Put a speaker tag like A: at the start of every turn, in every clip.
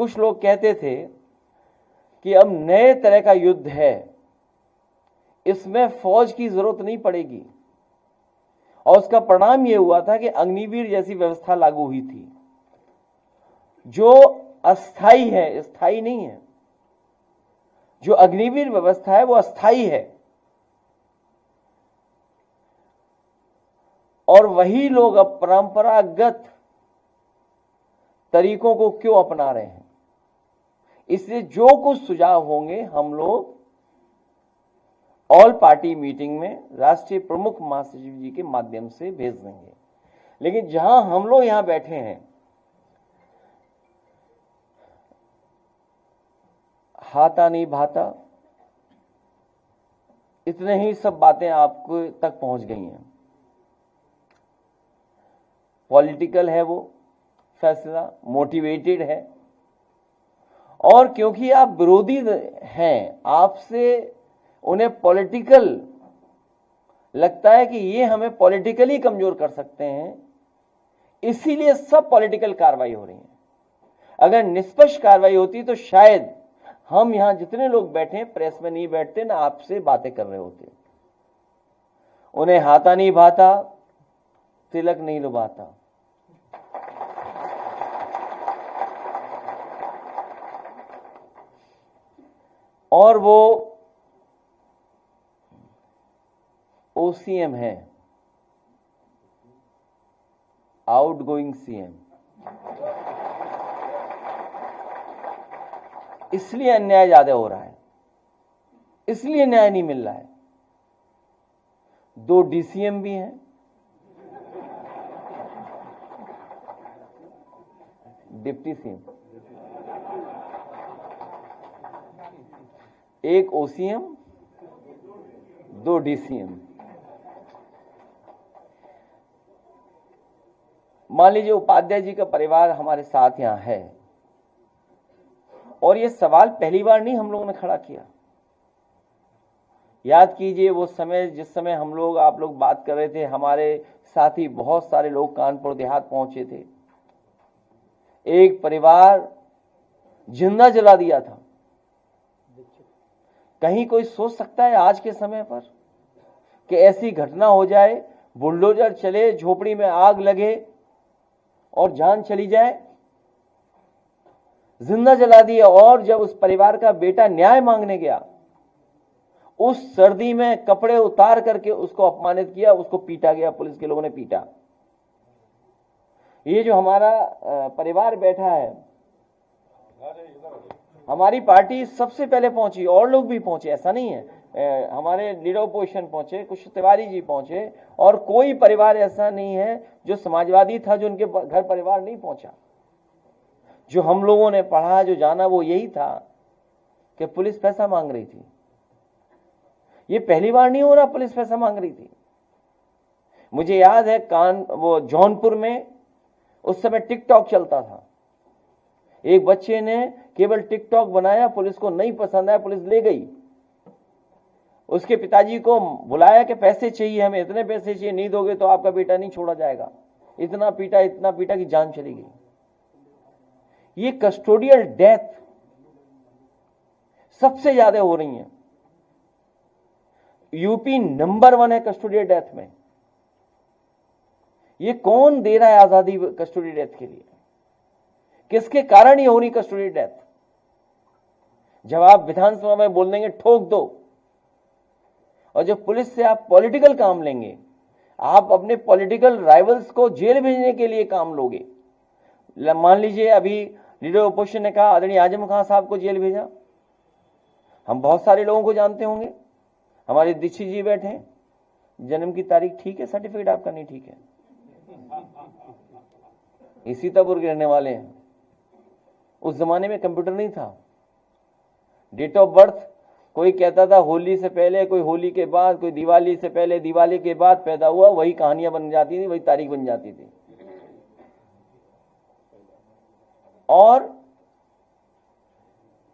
A: कुछ लोग कहते थे कि अब नए तरह का युद्ध है, इसमें फौज की जरूरत नहीं पड़ेगी, और उसका परिणाम यह हुआ था कि अग्निवीर जैसी व्यवस्था लागू हुई थी जो अस्थाई है, स्थायी नहीं है। जो अग्निवीर व्यवस्था है वो अस्थाई है, और वही लोग अब परंपरागत तरीकों को क्यों अपना रहे हैं। इसलिए जो कुछ सुझाव होंगे हम लोग ऑल पार्टी मीटिंग में राष्ट्रीय प्रमुख महासचिव जी के माध्यम से भेज देंगे। लेकिन जहां हम लोग यहां बैठे हैं, हाथा नहीं भाता, इतने ही सब बातें आपको तक पहुंच गई हैं। पॉलिटिकल है वो फैसला, मोटिवेटेड है, और क्योंकि आप विरोधी हैं, आपसे उन्हें पॉलिटिकल लगता है कि ये हमें पॉलिटिकली कमजोर कर सकते हैं, इसीलिए सब पॉलिटिकल कार्रवाई हो रही है। अगर निष्पक्ष कार्रवाई होती तो शायद हम यहां जितने लोग बैठे हैं प्रेस में नहीं बैठते, ना आपसे बातें कर रहे होते। उन्हें हाथा नहीं भाता, तिलक नहीं लुभाता। और वो ओसीएम है, आउटगोइंग सीएम, इसलिए अन्याय ज्यादा हो रहा है, इसलिए न्याय नहीं मिल रहा है। 2 डीसीएम भी हैं, डिप्टी सीएम, 1 ओसीएम, 2 डीसीएम। मान लीजिए उपाध्याय जी का परिवार हमारे साथ यहां है, और ये सवाल पहली बार नहीं हम लोगों ने खड़ा किया। याद कीजिए वो समय, जिस समय हम लोग, आप लोग बात कर रहे थे, हमारे साथी बहुत सारे लोग कानपुर देहात पहुंचे थे। एक परिवार जिंदा जला दिया था। कहीं कोई सोच सकता है आज के समय पर कि ऐसी घटना हो जाए, बुलडोजर चले, झोपड़ी में आग लगे और जान चली जाए? जिंदा जला दिया। और जब उस परिवार का बेटा न्याय मांगने गया, उस सर्दी में कपड़े उतार करके उसको अपमानित किया, उसको पीटा गया, पुलिस के लोगों ने पीटा। ये जो हमारा परिवार बैठा है, हमारी पार्टी सबसे पहले पहुंची, और लोग भी पहुंचे, ऐसा नहीं है। हमारे लीडर ऑपोजिशन पहुंचे, कुछ तिवारी जी पहुंचे, और कोई परिवार ऐसा नहीं है जो समाजवादी था जो उनके घर परिवार नहीं पहुंचा। जो हम लोगों ने पढ़ा, जो जाना, वो यही था कि पुलिस पैसा मांग रही थी। ये पहली बार नहीं हो रहा, पुलिस पैसा मांग रही थी। मुझे याद है वो जौनपुर में उस समय टिकटॉक चलता था। एक बच्चे ने केवल टिकटॉक बनाया, पुलिस को नहीं पसंद आया, पुलिस ले गई। उसके पिताजी को बुलाया कि पैसे चाहिए, हमें इतने पैसे चाहिए, नहीं दोगे तो आपका बेटा नहीं छोड़ा जाएगा। इतना पीटा कि जान चली गई। ये कस्टोडियल डेथ सबसे ज्यादा हो रही है। यूपी नंबर 1 है कस्टोडियल डेथ में। ये कौन दे रहा है आजादी कस्टोडियल डेथ के लिए? किसके कारण ये हो रही कस्टोडियल डेथ? जब आप विधानसभा में बोल देंगे ठोक दो, और जब पुलिस से आप पॉलिटिकल काम लेंगे, आप अपने पॉलिटिकल राइवल्स को जेल भेजने के लिए काम लोगे। मान लीजिए अभी लीडर ऑपोजिशन ने कहा आदरणीय आजम खान साहब को जेल भेजा। हम बहुत सारे लोगों को जानते होंगे। हमारे दीक्षित जी बैठे हैं, जन्म की तारीख ठीक है, सर्टिफिकेट आपका नहीं ठीक है, सीतापुर के रहने वाले हैं। उस जमाने में कंप्यूटर नहीं था। डेट ऑफ बर्थ कोई कहता था होली से पहले, कोई होली के बाद, कोई दिवाली से पहले, दिवाली के बाद पैदा हुआ, वही कहानियां बन जाती थी, वही तारीख बन जाती थी। और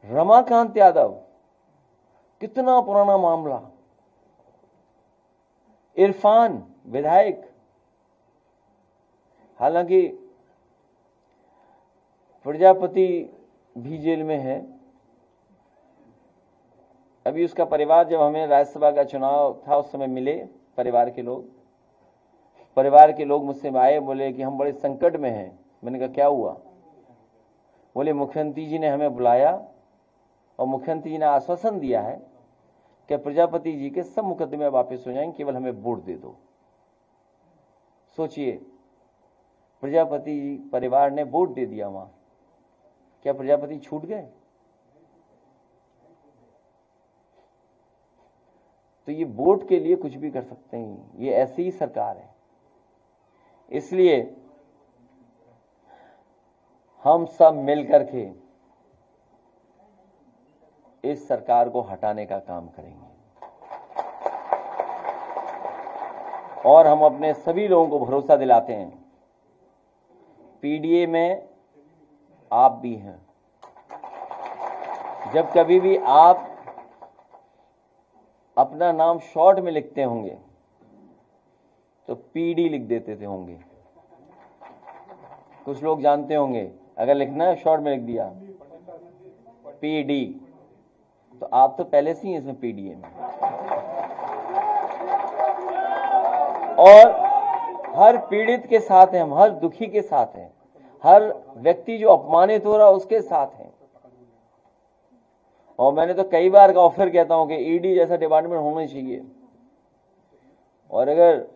A: रमाकांत यादव, कितना पुराना मामला। इरफान विधायक, हालांकि प्रजापति भी जेल में है। अभी उसका परिवार, जब हमें राज्यसभा का चुनाव था उस समय मिले परिवार के लोग मुझसे आए, बोले कि हम बड़े संकट में हैं। मैंने कहा क्या हुआ? बोले मुख्यमंत्री जी ने हमें बुलाया और मुख्यमंत्री जी ने आश्वासन दिया है कि प्रजापति जी के सब मुकदमे वापस हो जाएंगे, केवल हमें वोट दे दो। सोचिए, प्रजापति परिवार ने वोट दे दिया वहां, क्या प्रजापति छूट गए? तो ये वोट के लिए कुछ भी कर सकते हैं, ये ऐसी ही सरकार है। इसलिए हम सब मिलकर के इस सरकार को हटाने का काम करेंगे और हम अपने सभी लोगों को भरोसा दिलाते हैं, पीडीए में आप भी हैं। जब कभी भी आप अपना नाम शॉर्ट में लिखते होंगे तो पीडी लिख देते थे होंगे। कुछ लोग जानते होंगे, अगर लिखना है शॉर्ट में लिख दिया पीडी, तो आप तो पहले से ही इसमें पीडीए में। और हर पीड़ित के साथ हैं हम, हर दुखी के साथ हैं, हर व्यक्ति जो अपमानित हो रहा है उसके साथ हैं। और मैंने तो कई बार का ऑफर कहता हूं कि ईडी जैसा डिपार्टमेंट होना चाहिए। और अगर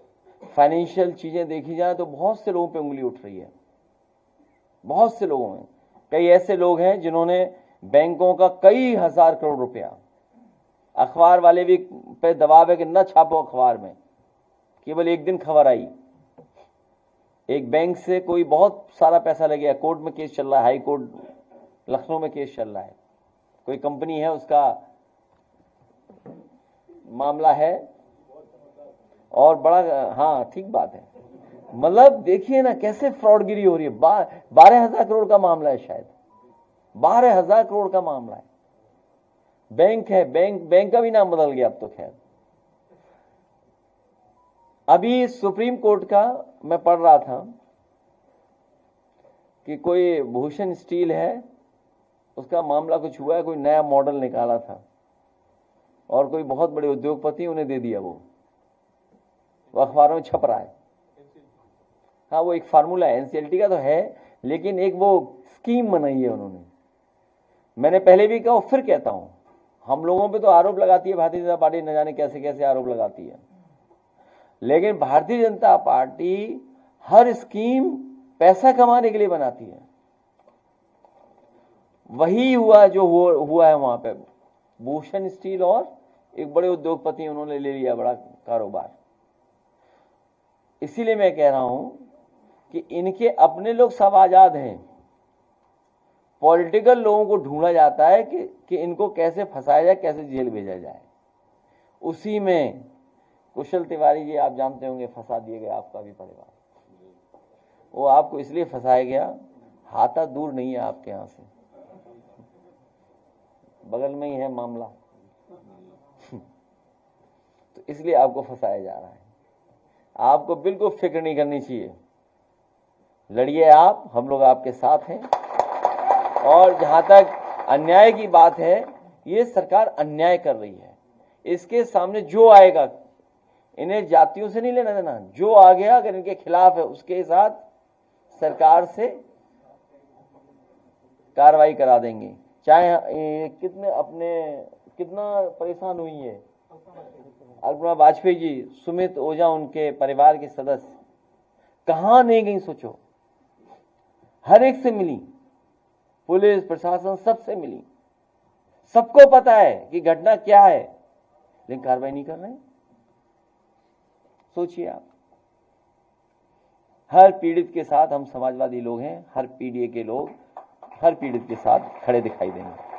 A: फाइनेंशियल चीजें देखी जाए तो बहुत से लोगों पे उंगली उठ रही है, बहुत से लोगों में। कई ऐसे लोग हैं जिन्होंने बैंकों का कई हजार करोड़ रुपया, अखबार वाले भी पे दबाव है कि न छापो अखबार में। केवल एक दिन खबर आई, एक बैंक से कोई बहुत सारा पैसा लग गया, कोर्ट में केस चल रहा है, हाई कोर्ट लखनऊ में केस चल रहा है। कोई कंपनी है, उसका मामला है और बड़ा, हाँ ठीक बात है। मतलब देखिए ना कैसे फ्रॉडगिरी हो रही है। 12,000 करोड़ का मामला है, शायद 12,000 करोड़ का मामला है। बैंक है, बैंक का भी नाम बदल गया अब तो। खैर, अभी सुप्रीम कोर्ट का मैं पढ़ रहा था कि कोई भूषण स्टील है, उसका मामला कुछ हुआ है, कोई नया मॉडल निकाला था और कोई बहुत बड़े उद्योगपति उन्हें दे दिया। वो अखबारों में छप रहा है। हाँ, वो एक फार्मूला है, एनसीएलटी का तो है, लेकिन एक वो स्कीम बनाई है उन्होंने। मैंने पहले भी कहा, फिर कहता हूं, हम लोगों पे तो आरोप लगाती है भारतीय जनता पार्टी, न जाने कैसे कैसे आरोप लगाती है, लेकिन भारतीय जनता पार्टी हर स्कीम पैसा कमाने के लिए बनाती है। वही हुआ जो हुआ है वहां पे। भूषण स्टील और एक बड़े उद्योगपति उन्होंने ले लिया बड़ा कारोबार। इसीलिए मैं कह रहा हूं कि इनके अपने लोग सब आजाद हैं, पॉलिटिकल लोगों को ढूंढा जाता है कि इनको कैसे फंसाया जाए, कैसे जेल भेजा जाए। उसी में कुशल तिवारी जी, आप जानते होंगे, फंसा दिए गए आपका भी परिवार। वो आपको इसलिए फंसाया गया, हाथा दूर नहीं है आपके यहां से, बगल में ही है मामला तो इसलिए आपको फंसाया जा रहा है। आपको बिल्कुल फिक्र नहीं करनी चाहिए, लड़िए आप, हम लोग आपके साथ हैं। और जहां तक अन्याय की बात है, ये सरकार अन्याय कर रही है। इसके सामने जो आएगा, इन्हें जातियों से नहीं लेना देना, जो आ गया अगर इनके खिलाफ है उसके साथ सरकार से कार्रवाई करा देंगे। चाहे कितना परेशान हुई है अल्पना वाजपेयी जी, सुमित ओझा उनके परिवार के सदस्य, कहां नहीं गई सोचो, हर एक से मिली, पुलिस प्रशासन सबसे मिली, सबको पता है कि घटना क्या है, लेकिन कार्रवाई नहीं कर रहे। सोचिए आप, हर पीड़ित के साथ हम समाजवादी लोग हैं, हर पीडीए के लोग हर पीड़ित के साथ खड़े दिखाई देंगे।